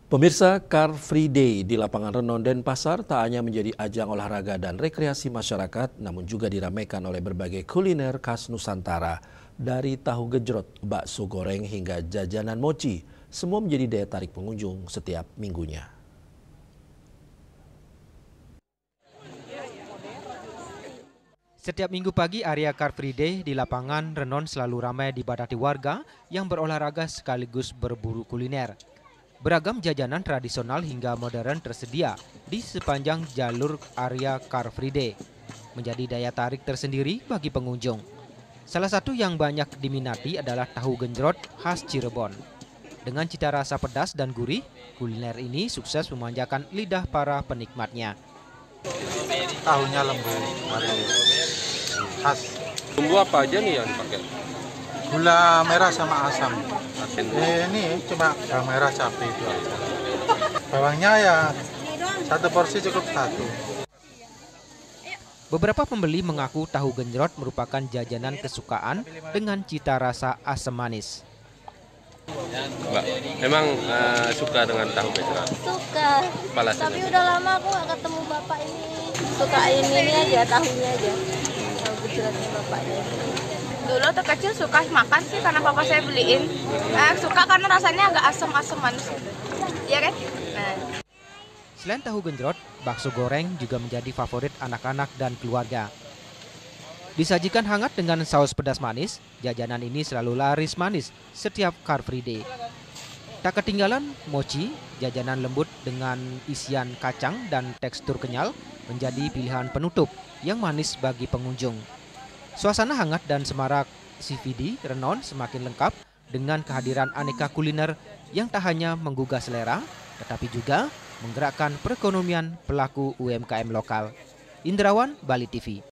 Pemirsa, Car Free Day di lapangan Renon Denpasar tak hanya menjadi ajang olahraga dan rekreasi masyarakat, namun juga diramaikan oleh berbagai kuliner khas Nusantara. Dari tahu gejrot, bakso goreng hingga jajanan mochi, semua menjadi daya tarik pengunjung setiap minggunya. Setiap minggu pagi area Car Free Day di lapangan Renon selalu ramai dipadati warga yang berolahraga sekaligus berburu kuliner. Beragam jajanan tradisional hingga modern tersedia di sepanjang jalur area Car Free Day, menjadi daya tarik tersendiri bagi pengunjung. Salah satu yang banyak diminati adalah tahu genjrot khas Cirebon. Dengan cita rasa pedas dan gurih, kuliner ini sukses memanjakan lidah para penikmatnya. Tahunya lembut, khas. Bumbu apa aja nih yang dipakai? Gula merah sama asam. Asin. Ini cuma bawang merah cabai itu aja. Bawangnya ya satu porsi cukup satu. Beberapa pembeli mengaku tahu genjrot merupakan jajanan kesukaan dengan cita rasa asam manis. Mbak, memang suka dengan tahu genjrot? Suka, Alasannya? tapi udah lama aku gak ketemu bapak ini. Suka ini aja, tahunya aja. Tahu gejrotnya bapaknya. Dulu tuh kecil suka makan sih karena papa saya beliin. Suka karena rasanya agak asam-asam manis gitu. Iya kan? Nah. Selain tahu genjrot, bakso goreng juga menjadi favorit anak-anak dan keluarga. Disajikan hangat dengan saus pedas manis, jajanan ini selalu laris manis setiap Car Free Day. Tak ketinggalan mochi, jajanan lembut dengan isian kacang dan tekstur kenyal menjadi pilihan penutup yang manis bagi pengunjung. Suasana hangat dan semarak CVD Renon semakin lengkap dengan kehadiran aneka kuliner yang tak hanya menggugah selera, tetapi juga menggerakkan perekonomian pelaku UMKM lokal. Indrawan, Bali TV.